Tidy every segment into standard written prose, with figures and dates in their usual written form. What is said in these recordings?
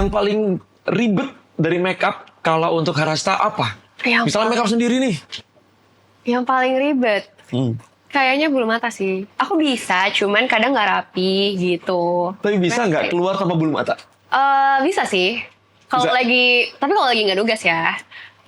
yang paling ribet dari makeup kalau untuk Harashta apa? Misalnya makeup sendiri nih. Yang paling ribet? Kayaknya bulu mata sih. Aku bisa, cuman kadang nggak rapi gitu. Tapi bisa nggak keluar tanpa bulu mata? Bisa sih. Kalau lagi, tapi kalau lagi nggak nugas ya.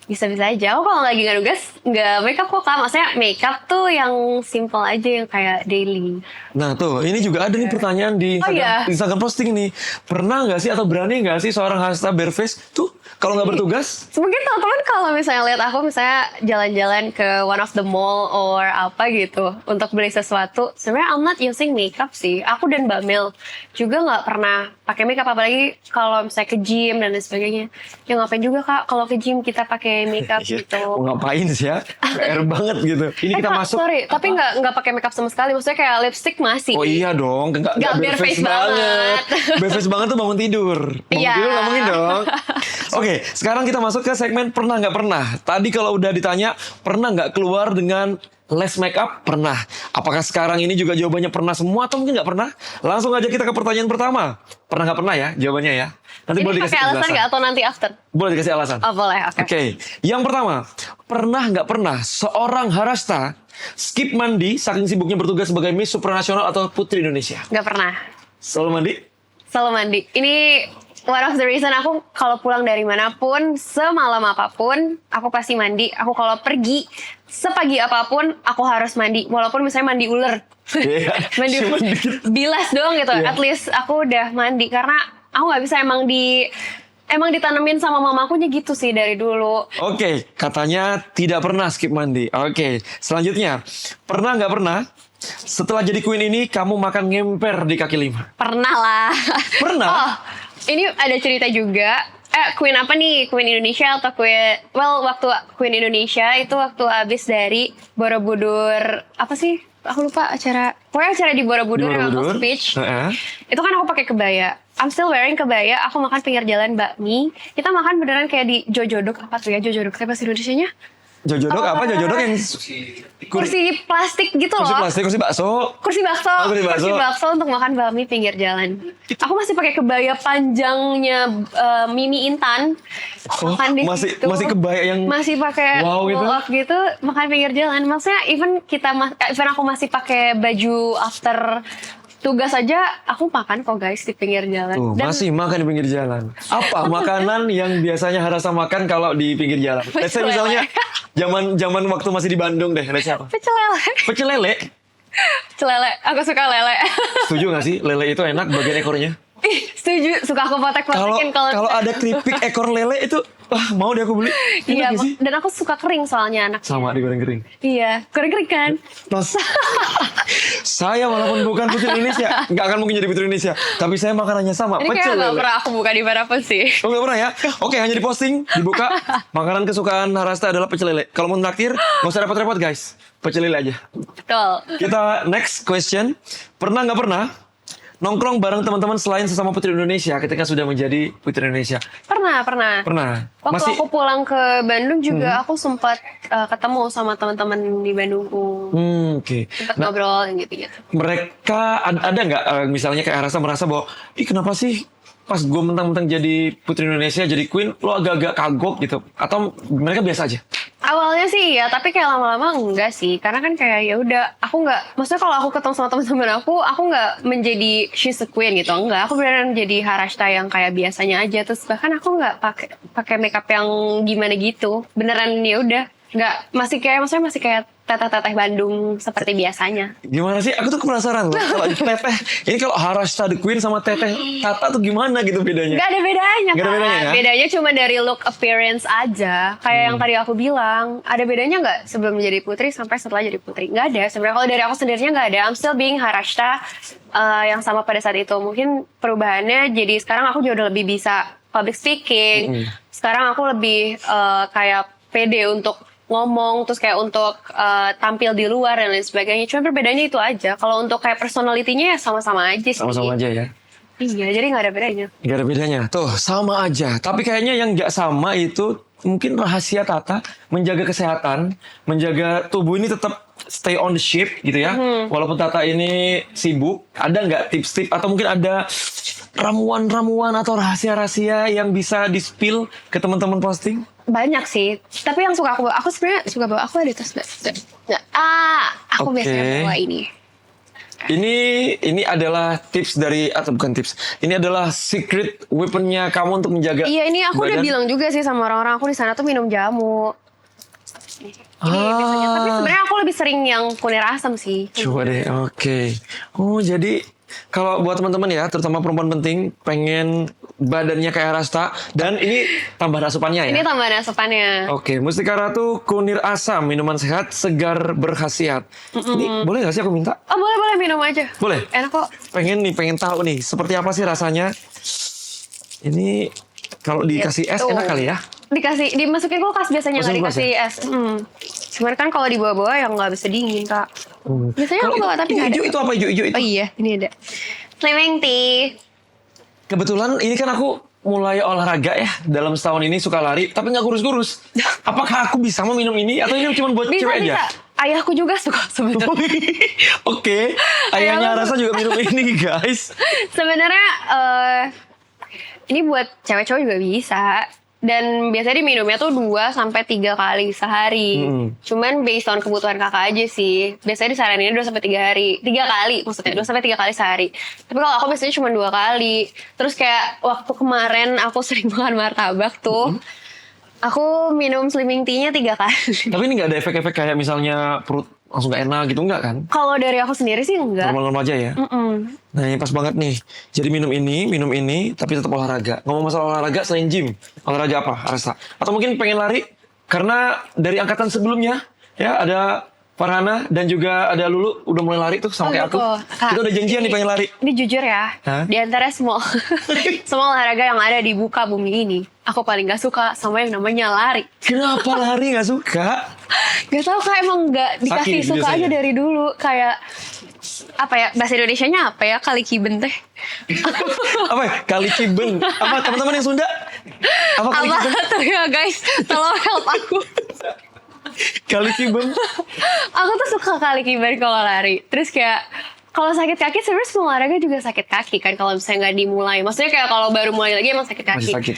Bisa-bisa aja. Aku kalau lagi nggak nugas, nggak makeup kok Kak. Maksudnya makeup tuh yang simple aja, yang kayak daily. Nah tuh, ini juga ada nih pertanyaan di Instagram posting nih. Pernah nggak sih atau berani nggak sih seorang Harashta bareface tuh kalau nggak bertugas? Mungkin teman-teman kalau misalnya lihat aku misalnya jalan-jalan ke one of the mall or apa gitu untuk beli sesuatu, sebenarnya I'm not using makeup sih. Aku dan Mbak Mel juga nggak pernah pakai makeup, apalagi kalau misalnya ke gym dan lain sebagainya. Ya ngapain juga Kak kalau ke gym kita pakai makeup gitu. Mau ngapain sih ya? PR banget gitu. Ini kita masuk. Sorry, tapi nggak pakai makeup sama sekali. Maksudnya kayak lipstick masih. Oh iya dong, nggak bareface banget. Bareface banget tuh bangun tidur. Bangun tidur nggak mungkin dong. Oke, sekarang kita masuk ke segmen pernah nggak pernah. Tadi kalau udah ditanya pernah nggak keluar dengan less makeup, pernah. Apakah sekarang ini juga jawabannya pernah semua atau mungkin nggak pernah? Langsung aja kita ke pertanyaan pertama. Pernah nggak pernah ya jawabannya ya? Nanti ini boleh dikasih pakai alasan penjelasan. nggak atau nanti after? Boleh dikasih alasan. Oh boleh, oke. Oke, yang pertama, pernah nggak pernah seorang Harashta skip mandi saking sibuknya bertugas sebagai Miss Supranasional atau Putri Indonesia? Nggak pernah. Selalu mandi? Selalu mandi. Ini one of the reason aku kalau pulang dari manapun, semalam apapun, aku pasti mandi. Aku kalau pergi, sepagi apapun, aku harus mandi. Walaupun misalnya mandi ular. Mandi bilas doang gitu. At least aku udah mandi. Karena aku nggak bisa emang ditanemin sama mamakunya gitu sih dari dulu. Oke, katanya tidak pernah skip mandi. Oke, selanjutnya. Pernah nggak pernah setelah jadi queen ini kamu makan ngemper di kaki lima? Pernah lah. Pernah? Oh, ini ada cerita juga. Queen apa nih? Queen Indonesia atau Queen... Well, waktu Queen Indonesia itu waktu habis dari Borobudur... Apa sih? Aku lupa acara... Pokoknya acara di Borobudur yang aku speech. Itu kan aku pakai kebaya. I'm still wearing kebaya. Aku makan pinggir jalan bakmi. Kita makan beneran kayak di Jojodok. Apa tuh ya Jojodok? Tapi bahasa Indonesianya? Jojodok apa? Jojodok yang... Kursi plastik gitu loh. Kursi plastik, kursi bakso. Kursi bakso. Kursi bakso untuk makan bakmi pinggir jalan. Aku masih pakai kebaya panjangnya Mimi Intan. Makan di situ. Masih kebaya yang masih pakai gitu makan pinggir jalan. Maksudnya even aku masih pakai baju after tugas aja aku makan kok guys di pinggir jalan. Masih makan di pinggir jalan. Apa makanan yang biasanya Harashta makan kalau di pinggir jalan? Let's say misalnya zaman waktu masih di Bandung deh. Let's say apa? Pecel lele. Pecel lele? Pecel lele. Aku suka lele. Setuju gak sih? Lele itu enak bagian ekornya? Setuju. Suka aku potek-potekin kalau ada keripik ekor lele itu mau deh aku beli. Iya, dan aku suka kering soalnya anak. Sama digoreng kering. Iya, goreng kering kan. Saya walaupun bukan Putri Indonesia, nggak akan mungkin jadi Putri Indonesia, tapi saya makanannya sama. Ini kayak nggak pernah aku buka di manapun sih. Oh nggak pernah ya? Oke, hanya diposting, dibuka. Makanan kesukaan Harashta adalah pecel lele. Kalau mau traktir, nggak usah repot-repot guys, pecel lele aja. Betul. Kita next question. Pernah nggak pernah nongkrong bareng teman-teman selain sesama Putri Indonesia ketika sudah menjadi Putri Indonesia? Pernah. Masih... Waktu aku pulang ke Bandung juga aku sempat ketemu sama teman-teman di Bandungku. Oke. Sempat ngobrol gitu-gitu. Mereka ada nggak misalnya kayak Harashta merasa bahwa, kenapa sih pas gue mentang-mentang jadi Putri Indonesia, jadi Queen, lo agak-agak kagok gitu? Atau mereka biasa aja? Awalnya sih ya, tapi kayak lama-lama enggak sih. Karena kan kayak ya udah, aku nggak, maksudnya kalau aku ketemu sama teman-teman aku nggak menjadi she's a queen gitu, enggak. Aku beneran jadi Harashta yang kayak biasanya aja. Terus bahkan aku nggak pakai makeup yang gimana gitu. Beneran ya udah, nggak, masih kayak teteh-teteh Bandung seperti biasanya. Gimana sih? Aku tuh penasaran loh. Kalau teteh, ini kalau Harashta the Queen sama teteh Tata tuh gimana gitu bedanya? Gak ada bedanya. Gak ada bedanya ya? Bedanya cuma dari look appearance aja. Kayak yang tadi aku bilang. Ada bedanya nggak sebelum menjadi putri sampai setelah jadi putri? Nggak ada. Sebenarnya kalau dari aku sendirinya nggak ada. I'm still being Harashta yang sama pada saat itu. Mungkin perubahannya jadi sekarang aku juga udah lebih bisa public speaking. Sekarang aku lebih kayak pede untuk ngomong, terus kayak untuk tampil di luar dan lain sebagainya. Cuma perbedaannya itu aja. Kalau untuk kayak personality-nya ya sama-sama aja sih. Sama-sama aja ya? Iya, jadi nggak ada bedanya. Nggak ada bedanya. Tuh, sama aja. Tapi kayaknya yang nggak sama itu mungkin rahasia Tata menjaga kesehatan, menjaga tubuh ini tetap stay on the shape gitu ya. Walaupun Tata ini sibuk, ada nggak tips-tips atau mungkin ada ramuan-ramuan atau rahasia-rahasia yang bisa di-spill ke teman-teman posting? Banyak sih. Tapi yang suka aku sebenarnya suka bawa, aku ada tas nggak? Aku Oke. biasanya bawa ini. Ini adalah tips dari, atau bukan tips, ini adalah secret weaponnya kamu untuk menjaga Iya, ini aku udah badan. bilang juga sih sama orang-orang aku di sana tuh minum jamu. Ini biasanya. Tapi sebenarnya aku lebih sering yang kunir asam sih. Coba deh, oke. Oh, jadi kalau buat teman-teman ya, terutama perempuan penting, pengen badannya kayak Rasta, dan ini tambahan asupannya ya? Ini tambahan asupannya. Oke, Mustika Ratu kunir asam, minuman sehat, segar, berkhasiat. Ini boleh gak sih aku minta? Oh, boleh minum aja. Boleh? Enak kok. Pengen tahu nih, seperti apa sih rasanya? Ini kalau dikasih es Gitu. enak kali ya? Dimasukin kulkas biasanya, nggak Masukin dikasih es. Cuman kan kalau dibawa-bawa yang nggak bisa dingin, Kak. Biasanya Kalau aku bawa tapi nggak ada. hijau itu apa? Hijau itu? Oh iya, ini ada. Slimming tea. Kebetulan ini kan aku mulai olahraga ya dalam setahun ini, suka lari tapi nggak kurus-kurus. Apakah aku bisa meminum ini atau ini cuma buat Bisa, cewek bisa. aja? Ayahku juga suka sebenarnya. Oke, ayahnya Ayah Rasa juga minum ini guys. Sebenarnya ini buat cewek-cewek juga bisa. Dan biasanya diminumnya tuh 2-3 kali sehari. Cuman based on kebutuhan kakak aja sih. Biasanya disaranin 2-3 hari. 3 kali maksudnya, 2-3 kali sehari. Tapi kalau aku biasanya cuma 2 kali. Terus kayak waktu kemarin aku sering makan martabak tuh. Aku minum slimming tea-nya 3 kali. Tapi ini nggak ada efek-efek kayak misalnya perut langsung gak enak gitu, nggak kan? Kalau dari aku sendiri sih enggak. Normal-normal aja ya. Nah ini pas banget nih. Jadi minum ini, tapi tetap olahraga. Ngomong masalah olahraga selain gym, olahraga apa, Rasa? Atau mungkin pengen lari? Karena dari angkatan sebelumnya, ya ada Farhana dan juga ada Lulu udah mulai lari tuh sama kayak aku. Kak, Kita udah janjian nih pengen lari. Ini jujur ya, Hah? di antara semua semua olahraga yang ada di muka bumi ini, aku paling gak suka sama yang namanya lari. Kenapa lari nggak suka? Gak tau, Kak, emang gak dikasih Sakit suka biasanya. aja dari dulu. Kayak apa ya, bahasa Indonesianya apa ya, kali kiben teh. Apa ya? Kali Ciben. Apa teman-teman yang Sunda? Apa kali Apa Ciben? tuh ya guys, tolong help aku. Kali Ciben. Aku tuh suka kali kiben kalau lari. Terus kayak kalau sakit kaki, sebenarnya semua olahraga juga sakit kaki kan kalau misalnya nggak dimulai. Maksudnya kayak kalau baru mulai lagi emang sakit kaki. Masih sakit.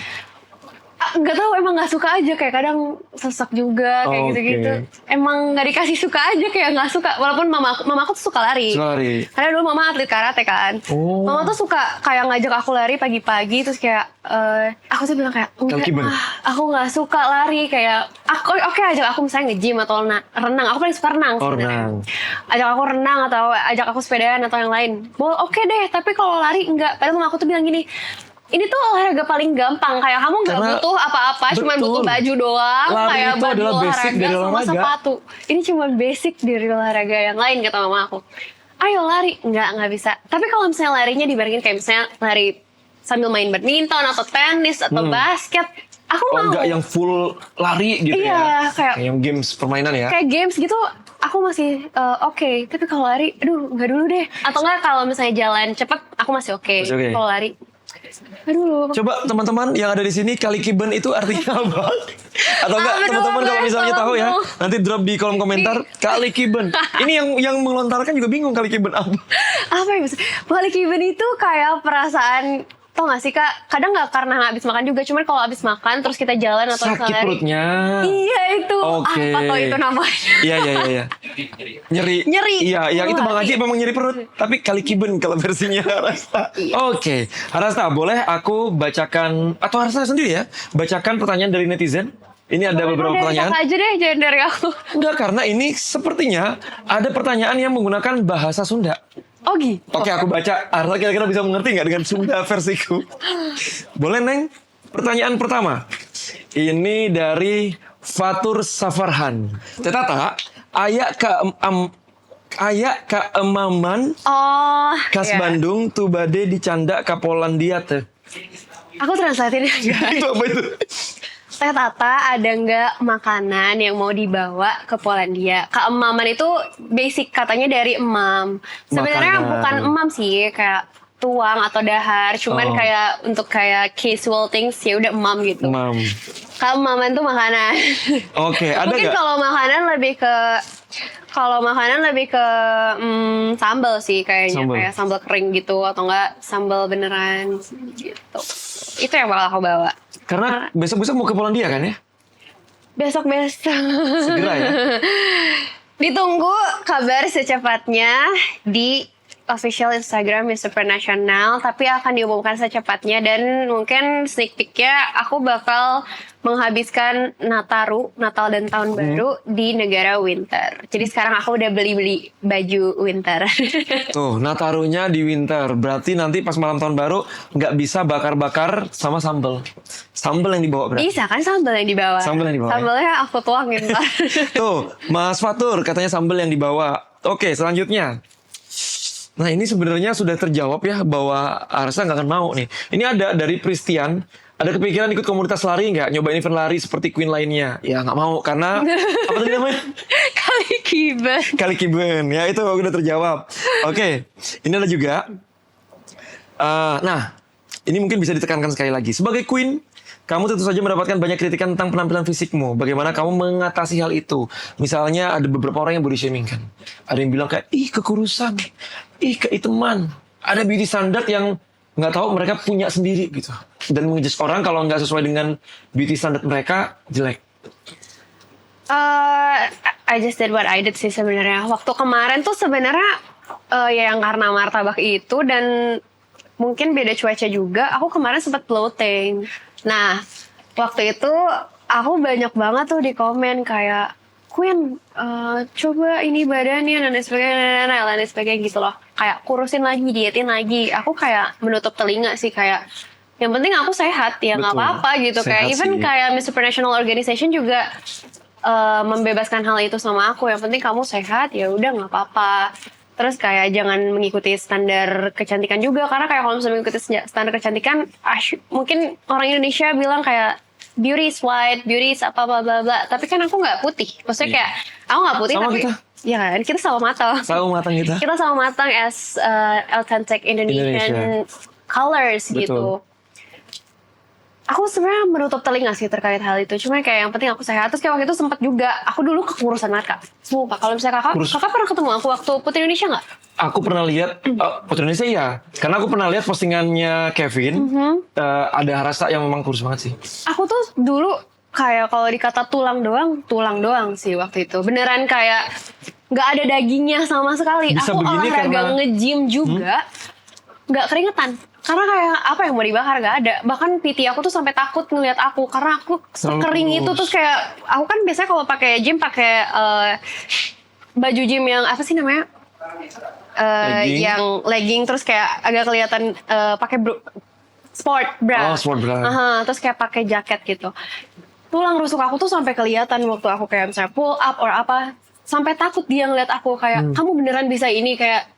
Nggak tahu, emang nggak suka aja, kayak kadang sesak juga kayak Oke. gitu-gitu. Emang nggak dikasih suka aja, kayak nggak suka. Walaupun mamaku tuh suka lari. Suka lari. Karena dulu mama atlet karate kan. Oh. Mama tuh suka kayak ngajak aku lari pagi-pagi, terus kayak aku tuh bilang kayak Kalkiben. aku nggak suka lari, kayak oke ajak aku misalnya nge-gym atau renang. Aku paling suka renang Oh, sebenarnya. renang. Ajak aku renang atau ajak aku sepedaan atau yang lain. Oke deh, tapi kalau lari enggak. Padahal mama aku tuh bilang gini, ini tuh olahraga paling gampang, kayak kamu nggak Karena- butuh apa-apa, cuma Betul. butuh baju doang, Lari kayak itu baju adalah basic olahraga dari sama olahraga. sepatu. Ini cuma basic dari olahraga yang lain, kata mama aku. Ayo lari, nggak bisa. Tapi kalau misalnya larinya dibandingin kayak misalnya lari sambil main badminton atau tenis atau basket, aku Oh, mau. enggak yang full lari gitu Iya, ya? kayak- yang games permainan ya? Kayak games gitu aku masih oke. Tapi kalau lari, aduh nggak dulu deh. Atau nggak kalau misalnya jalan cepet, aku masih oke. Masih oke. Kalau lari, nggak dulu. Coba teman-teman yang ada di sini, kali kiben itu artinya apa? Atau enggak Apa teman-teman dong, kalau guys? misalnya tahu ya, Tolong dong. nanti drop di kolom komentar kali kiben. Ini yang melontarkan juga bingung kali kiben apa. Apa ya maksudnya? Balik event itu kayak perasaan, tau gak sih Kak? Kadang nggak karena nggak habis makan juga, cuman kalau habis makan terus kita jalan atau Sakit lari. perutnya. Iya itu. Oke. Apa tuh itu namanya? Iya. Nyeri. Nyeri. Iya, itu Bang Wah, Haji memang nyeri perut, tapi kali kiben kalau versinya Rasta. Oke, Rasta, boleh aku bacakan atau Rasta sendiri ya? Bacakan pertanyaan dari netizen. Ini ada beberapa Dari pertanyaan. Kakak aja deh, jangan dari aku. Enggak, karena ini sepertinya ada pertanyaan yang menggunakan bahasa Sunda. Oh gitu. Oke, aku baca. Arta kira-kira bisa mengerti nggak dengan Sunda versiku? Boleh, Neng? Pertanyaan pertama. Ini dari Fatur Safarhan. Tetata, ayak ka emaman Oh. kas iya. Bandung tu bade dicanda ka Polandia teh. Aku translatein aja. Itu apa itu? Teh Tata, ada nggak makanan yang mau dibawa ke Polandia? Keemaman itu basic katanya dari emam. Sebenarnya Makanan. bukan emam sih, kayak tuang atau dahar. Cuman Oh. kayak untuk kayak casual things ya udah emam gitu. Mam. Keemaman tuh makanan. Oke, ada Mungkin nggak? kalau makanan lebih ke Kalau makanan lebih ke sambal sih kayaknya, Sambal. kayak sambal kering gitu atau enggak sambal beneran gitu. Itu yang bakal aku bawa. Karena besok-besok mau ke Polandia kan ya? Besok-besok. Segera ya. Ditunggu kabar secepatnya di official Instagram Miss Supernational, tapi akan diumumkan secepatnya dan mungkin sneak peeknya aku bakal menghabiskan Natal dan Tahun Baru di negara winter. Jadi sekarang aku udah beli baju winter. Tuh, Natarunya di winter. Berarti nanti pas malam tahun baru nggak bisa bakar-bakar sama sambel. Sambel yang dibawa berarti. Bisa kan sambal yang dibawa? Sambal yang dibawa, ya? Sambalnya aku tuangin Pak. Tuh, Mas Fatur katanya sambel yang dibawa. Oke, selanjutnya. Nah, ini sebenarnya sudah terjawab ya bahwa Arsa nggak akan mau nih. Ini ada dari Pristian. Ada kepikiran ikut komunitas lari nggak? Nyobain event lari seperti Queen lainnya? Ya nggak mau karena apa tadi namanya? Kali kibat. Kali Kiben. Ya itu udah terjawab. Oke, ini ada juga. Nah, ini mungkin bisa ditekankan sekali lagi. Sebagai Queen, kamu tentu saja mendapatkan banyak kritikan tentang penampilan fisikmu. Bagaimana kamu mengatasi hal itu? Misalnya ada beberapa orang yang body shaming kan. Ada yang bilang kayak, ih kekurusan, ih keiteman. Ada beauty standard yang nggak tahu mereka punya sendiri gitu. Dan mengejudge orang kalau nggak sesuai dengan beauty standard mereka, jelek. I just did what I did sih sebenarnya. Waktu kemarin tuh sebenarnya ya yang karena martabak itu dan mungkin beda cuaca juga. Aku kemarin sempat bloating. Nah, waktu itu aku banyak banget tuh di komen kayak Queen, coba ini badannya dan lain sebagainya, dan lain sebagainya gitu loh. Kayak kurusin lagi, dietin lagi. Aku kayak menutup telinga sih kayak yang penting aku sehat ya nggak Betul. apa-apa gitu. Sehat Kayak even sih. kayak Miss Supernational Organization juga membebaskan hal itu sama aku. Yang penting kamu sehat ya udah nggak apa-apa. Terus kayak jangan mengikuti standar kecantikan juga karena kayak kalau misalnya mengikuti standar kecantikan mungkin orang Indonesia bilang kayak beauty is white, beauty is apa bla bla bla. Tapi kan aku nggak putih. Maksudnya kayak aku nggak putih Sama tapi kita. ya kan kita sama matang. Saung matang kita. Kita sama matang as authentic Indonesian colors Betul. gitu. Aku sebenarnya menutup telinga sih terkait hal itu. Cuma kayak yang penting aku sehat. Terus kayak waktu itu sempat juga. Aku dulu kekurusan banget kak. Sumpah. Kalau misalnya kakak pernah ketemu aku waktu Putri Indonesia nggak? Aku pernah lihat Putri Indonesia ya, karena aku pernah lihat postingannya Kevin. Ada rasa yang memang kurus banget sih. Aku tuh dulu kayak kalau dikata tulang doang sih waktu itu. Beneran kayak nggak ada dagingnya sama sekali. Bisa aku begini olahraga karena- nge-gym juga, nggak keringetan. Karena kayak apa yang mau dibakar nggak ada. Bahkan PT aku tuh sampai takut ngeliat aku karena aku Selalu sekering itu. kurus. Terus kayak aku kan biasanya kalau pakai gym pakai baju gym yang apa sih namanya? Legging. Yang legging terus kayak agak kelihatan pakai sport bra. Oh, sport bra. Aha, terus kayak pakai jaket gitu. Tulang rusuk aku tuh sampai kelihatan waktu aku kayak misalnya pull up or apa. Sampai takut dia ngeliat aku kayak kamu beneran bisa ini kayak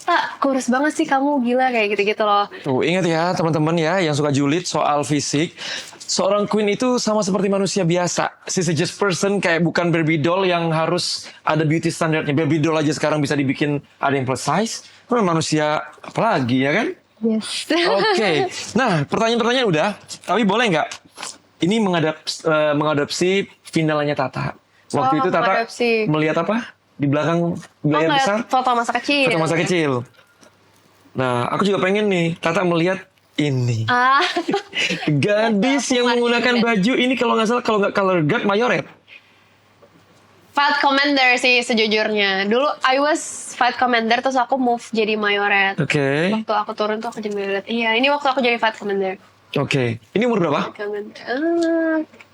tak kurus banget sih kamu gila kayak gitu-gitu loh. Tuh, ingat ya teman-teman ya yang suka julid soal fisik. Seorang queen itu sama seperti manusia biasa. She's a just person, kayak bukan Barbie doll yang harus ada beauty standarnya. Barbie doll aja sekarang bisa dibikin ada yang plus size. Manusia apalagi ya kan? Yes. Oke. Nah, pertanyaan-pertanyaan udah. Tapi boleh nggak? Ini mengadopsi finalnya Tata. Waktu Oh, itu Tata mengadopsi. melihat apa? Di belakang layar ngeliat besar? foto masa kecil. Foto masa kecil. Nah, aku juga pengen nih, Tata melihat ini. Ah, Gadis yang menggunakan baju ini kalau nggak salah, kalau nggak color guard, mayoret. Fight Commander sih sejujurnya. Dulu I was Fight Commander terus aku move jadi Mayoret. Oke. Waktu aku turun tuh aku jadi Mayoret. Iya, ini waktu aku jadi Fight Commander. Oke. Ini umur berapa?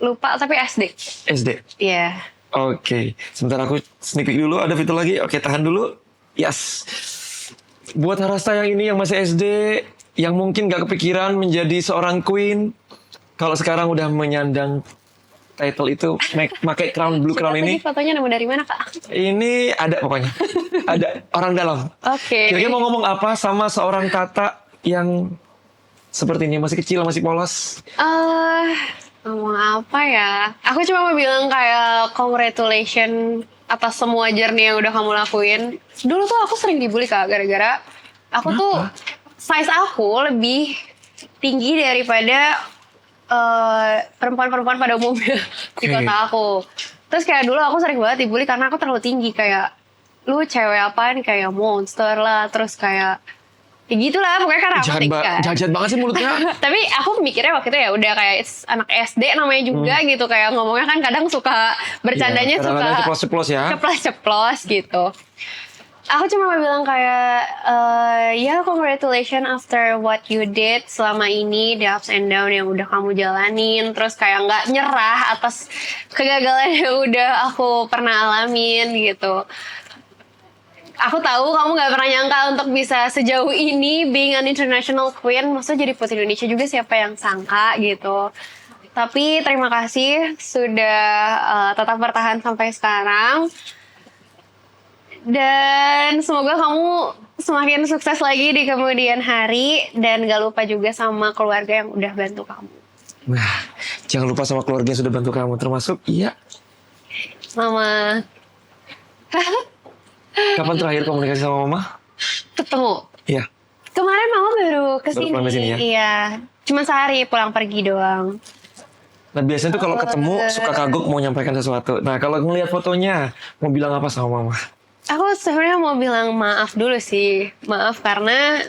Lupa tapi SD. SD. Iya. Oke. Sebentar aku sneak peek dulu, ada fitur lagi. Oke, tahan dulu. Yes. Buat Harasta yang ini yang masih SD, yang mungkin nggak kepikiran menjadi seorang queen, kalau sekarang udah menyandang title itu, pakai crown, blue crown ini, Fotonya nemu dari mana kak? ini ada pokoknya. Ada orang dalam. Oke. Kira-kira mau ngomong apa sama seorang Tata yang seperti ini, masih kecil, masih polos? Ngomong apa ya? Aku cuma mau bilang kayak congratulations atas semua journey yang udah kamu lakuin. Dulu tuh aku sering dibully kak, gara-gara aku tuh size aku lebih tinggi daripada perempuan-perempuan pada umumnya di Oke. kota aku. Terus kayak dulu aku sering banget dibully karena aku terlalu tinggi, kayak lu cewek apaan, kayak monster lah, terus kayak ya gitulah pokoknya karena aku tinggi kan. Jahat banget sih mulutnya. Tapi aku mikirnya waktu itu ya udah kayak anak SD namanya juga gitu, kayak ngomongnya kan kadang suka bercandanya Iya, suka kadang-kadang ceplos-ceplos ya. ceplos gitu. Aku cuma mau bilang kayak ya congratulations after what you did selama ini, the ups and down yang udah kamu jalanin, terus kayak nggak nyerah atas kegagalan yang udah aku pernah alamin gitu. Aku tahu kamu gak pernah nyangka untuk bisa sejauh ini being an international queen. Maksudnya jadi putri Indonesia juga, siapa yang sangka gitu. Tapi terima kasih sudah tetap bertahan sampai sekarang. Dan semoga kamu semakin sukses lagi di kemudian hari. Dan gak lupa juga sama keluarga yang udah bantu kamu. Nah, jangan lupa sama keluarga yang sudah bantu kamu. Termasuk, iya. Mama. Kapan terakhir komunikasi sama mama? Ketemu. Iya. Kemarin mama baru kesini. pulang kesini ya? Iya. Cuma sehari pulang pergi doang. Nah biasanya tuh kalau ketemu suka kagok mau nyampaikan sesuatu. Nah kalau ngelihat fotonya mau bilang apa sama mama? Aku sebenarnya mau bilang maaf dulu sih. Maaf karena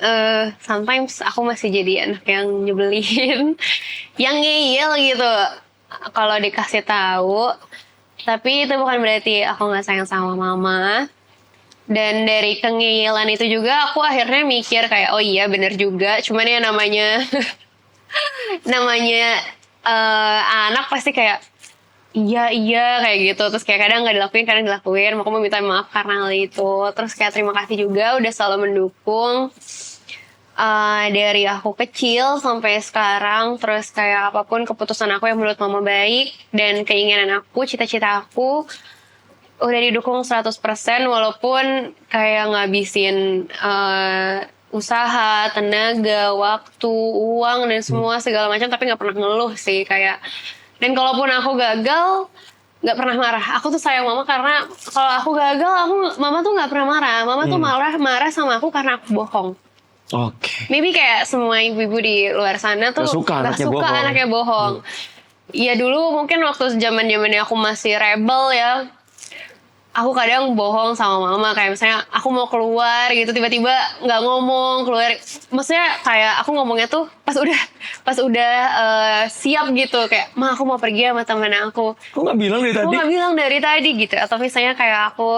sometimes aku masih jadi anak yang nyebelin. Yang ngeyel gitu. Kalau dikasih tahu. Tapi itu bukan berarti aku gak sayang sama mama. Dan dari kengeyelan itu juga aku akhirnya mikir kayak oh iya bener juga. Cuman ya namanya anak pasti kayak iya kayak gitu. Terus kayak kadang gak dilakuin, kadang dilakuin. Aku mau minta maaf karena hal itu. Terus kayak terima kasih juga udah selalu mendukung dari aku kecil sampai sekarang. Terus kayak apapun keputusan aku yang menurut mama baik, dan keinginan aku, cita-cita aku udah didukung 100%, walaupun kayak ngabisin usaha, tenaga, waktu, uang, dan semua segala macam, tapi nggak pernah ngeluh sih kayak. Dan kalaupun aku gagal, nggak pernah marah. Aku tuh sayang mama karena kalau aku gagal, mama tuh nggak pernah marah. Mama tuh marah sama aku karena aku bohong. Oke. Maybe kayak semua ibu-ibu di luar sana tuh Gak suka anaknya bohong. Ya dulu mungkin waktu zaman-zamannya aku masih rebel ya. Aku kadang bohong sama mama, kayak misalnya aku mau keluar gitu, tiba-tiba nggak ngomong keluar. Maksudnya kayak aku ngomongnya tuh pas udah siap gitu, kayak ma aku mau pergi sama temen aku. Kok nggak bilang dari tadi? Aku nggak bilang dari tadi gitu. Atau misalnya kayak aku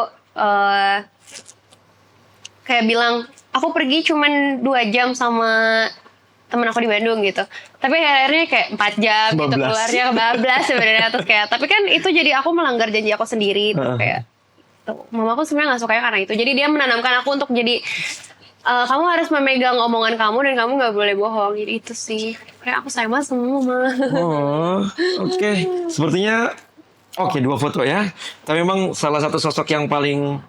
kayak bilang aku pergi cuman 2 jam sama temen aku di Bandung gitu. Tapi akhirnya kayak 4 jam gitu keluarnya, kebablas sebenarnya. Terus kayak tapi kan itu jadi aku melanggar janji aku sendiri gitu, kayak mamaku sebenarnya nggak sukanya karena itu. Jadi dia menanamkan aku untuk jadi kamu harus memegang omongan kamu dan kamu nggak boleh bohong. Jadi itu sih kayak aku sayang banget sama mama. Oh, oke. Sepertinya oke, 2 foto ya. Tapi memang salah satu sosok yang paling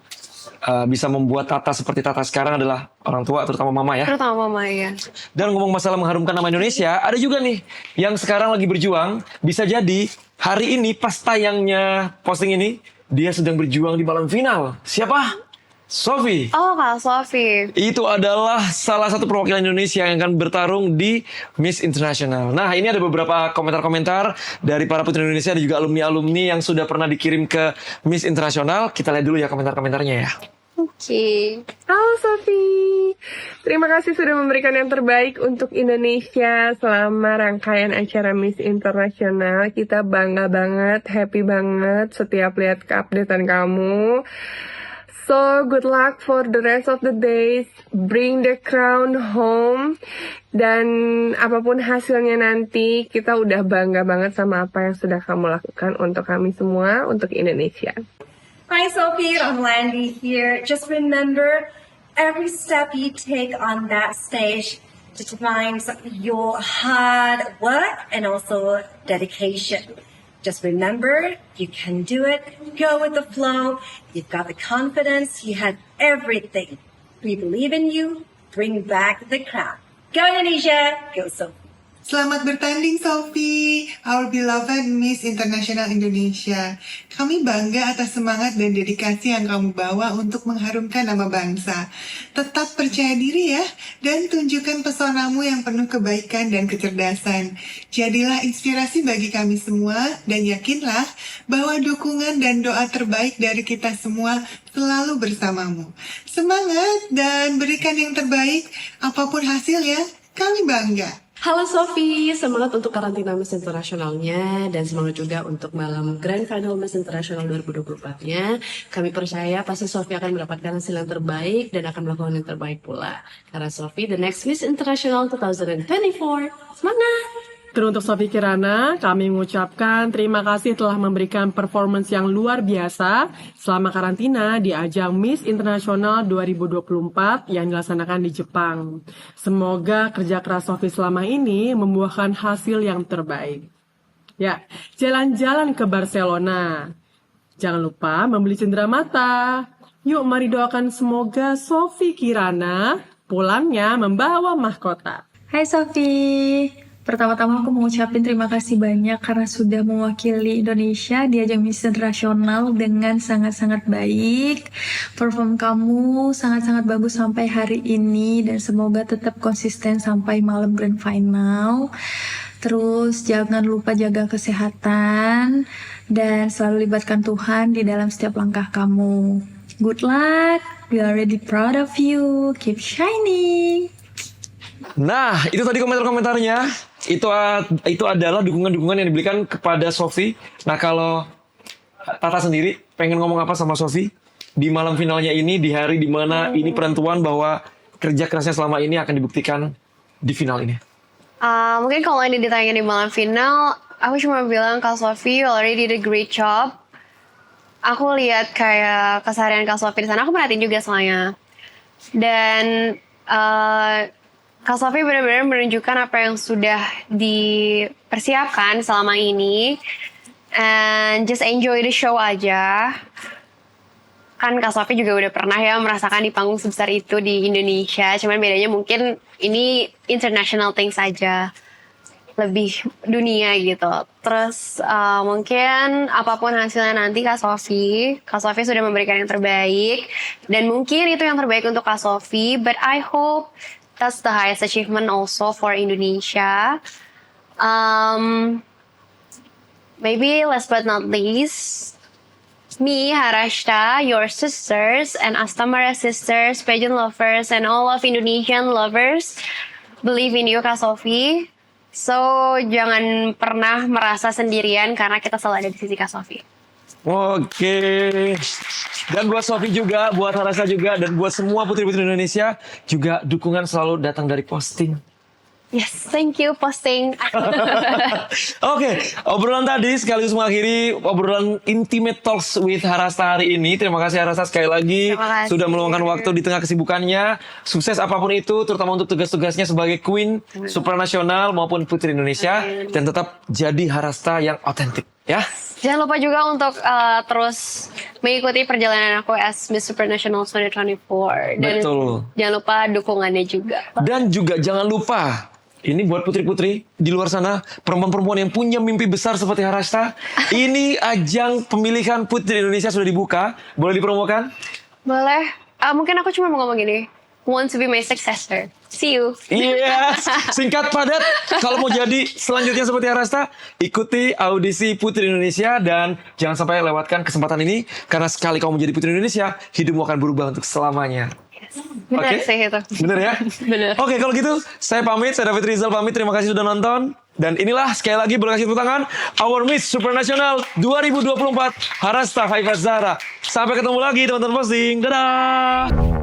bisa membuat Tata seperti Tata sekarang adalah orang tua, terutama mama ya. Terutama mama ya. Dan ngomong masalah mengharumkan nama Indonesia, ada juga nih yang sekarang lagi berjuang. Bisa jadi hari ini pas tayangnya posting ini, dia sedang berjuang di malam final. Siapa? Sofi. Oh, Kak Sofi. Itu adalah salah satu perwakilan Indonesia yang akan bertarung di Miss International. Nah, ini ada beberapa komentar-komentar dari para putri Indonesia dan juga alumni-alumni yang sudah pernah dikirim ke Miss International. Kita lihat dulu ya komentar-komentarnya ya. Oke. Halo Sofi, terima kasih sudah memberikan yang terbaik untuk Indonesia selama rangkaian acara Miss International. Kita bangga banget, happy banget setiap lihat keupdatean kamu. So good luck for the rest of the days, bring the crown home. Dan apapun hasilnya nanti, kita udah bangga banget sama apa yang sudah kamu lakukan untuk kami semua, untuk Indonesia. Hi Sophie, Rolandi here. Just remember, every step you take on that stage determines your hard work and also dedication. Just remember, you can do it. Go with the flow. You've got the confidence. You had everything. We believe in you. Bring back the crown. Go Indonesia. Go Sophie. Selamat bertanding, Sophie, our beloved Miss International Indonesia. Kami bangga atas semangat dan dedikasi yang kamu bawa untuk mengharumkan nama bangsa. Tetap percaya diri ya, dan tunjukkan pesonamu yang penuh kebaikan dan kecerdasan. Jadilah inspirasi bagi kami semua, dan yakinlah bahwa dukungan dan doa terbaik dari kita semua selalu bersamamu. Semangat dan berikan yang terbaik, apapun hasilnya, kami bangga. Halo Sofi, semangat untuk karantina Miss Internasionalnya dan semangat juga untuk malam Grand Final Miss Internasional 2024-nya. Kami percaya pasti Sofi akan mendapatkan hasil yang terbaik dan akan melakukan yang terbaik pula. Karena Sofi, the next Miss International 2024. Semangat! Teruntuk Sofi Kirana, kami mengucapkan terima kasih telah memberikan performance yang luar biasa selama karantina di ajang Miss Internasional 2024 yang dilaksanakan di Jepang. Semoga kerja keras Sofi selama ini membuahkan hasil yang terbaik. Ya, jalan-jalan ke Barcelona. Jangan lupa membeli cendera mata. Yuk mari doakan semoga Sofi Kirana pulangnya membawa mahkota. Hai Sofi, pertama-tama aku mau ngucapin terima kasih banyak karena sudah mewakili Indonesia di ajang Miss Internasional dengan sangat-sangat baik. Perform kamu sangat-sangat bagus sampai hari ini dan semoga tetap konsisten sampai malam Grand Final. Terus jangan lupa jaga kesehatan dan selalu libatkan Tuhan di dalam setiap langkah kamu. Good luck, we are really proud of you, keep shining. Nah, itu tadi komentar-komentarnya. Itu adalah dukungan-dukungan yang diberikan kepada Sophie. Nah, kalau Tata sendiri pengen ngomong apa sama Sophie di malam finalnya ini, di hari dimana ini penentuan bahwa kerja kerasnya selama ini akan dibuktikan di final ini. Mungkin kalau ini ditanya di malam final, aku cuma bilang Kak Sophie, you already did a great job. Aku lihat kayak keseharian Kak Sophie di sana, aku perhatiin juga soalnya. Dan Kak Sophie benar-benar menunjukkan apa yang sudah dipersiapkan selama ini. And just enjoy the show aja. Kan Kak Sophie juga udah pernah ya merasakan di panggung sebesar itu di Indonesia. Cuman bedanya mungkin ini international things aja. Lebih dunia gitu. Terus mungkin apapun hasilnya nanti Kak Sophie sudah memberikan yang terbaik. Dan mungkin itu yang terbaik untuk Kak Sophie. But I hope that's the highest achievement also for Indonesia. Maybe last but not least, me, Harashta, your sisters, and Astamara sisters, pageant lovers, and all of Indonesian lovers believe in you, Kak Sophie. So, jangan pernah merasa sendirian karena kita selalu ada di sisi Kak Sophie. Oke. Dan buat Sophie juga, buat Harasa juga, dan buat semua putri-putri Indonesia juga dukungan selalu datang dari posting. Yes, thank you posting. Oke, obrolan tadi sekaligus mengakhiri obrolan Intimate Talks with Harasta hari ini. Terima kasih Harasta sekali lagi Terima kasih. sudah meluangkan waktu di tengah kesibukannya. Sukses apapun itu, terutama untuk tugas-tugasnya sebagai Queen Supranasional maupun Putri Indonesia. Dan tetap jadi Harasta yang otentik, ya. Jangan lupa juga untuk terus mengikuti perjalanan aku as Miss Supranational 2024. Dan Betul. jangan lupa dukungannya juga. Dan juga jangan lupa, ini buat putri-putri di luar sana, perempuan-perempuan yang punya mimpi besar seperti Harasta. Ini ajang pemilihan Putri Indonesia sudah dibuka. Boleh dipromokan? Boleh. Mungkin aku cuma mau ngomong gini. Want to be my successor. See you. Yes, singkat padat. Kalau mau jadi selanjutnya seperti Harasta, ikuti audisi Putri Indonesia dan jangan sampai lewatkan kesempatan ini karena sekali kamu menjadi Putri Indonesia, hidupmu akan berubah untuk selamanya. Benar Oke? sih itu. Bener ya? Bener. Oke, kalau gitu saya pamit, saya David Rizal pamit. Terima kasih sudah nonton. Dan inilah sekali lagi berkasih tepuk tangan Our Miss Supranational 2024 Harasta Haifaz Zahra. Sampai ketemu lagi teman-teman posting. Dadah.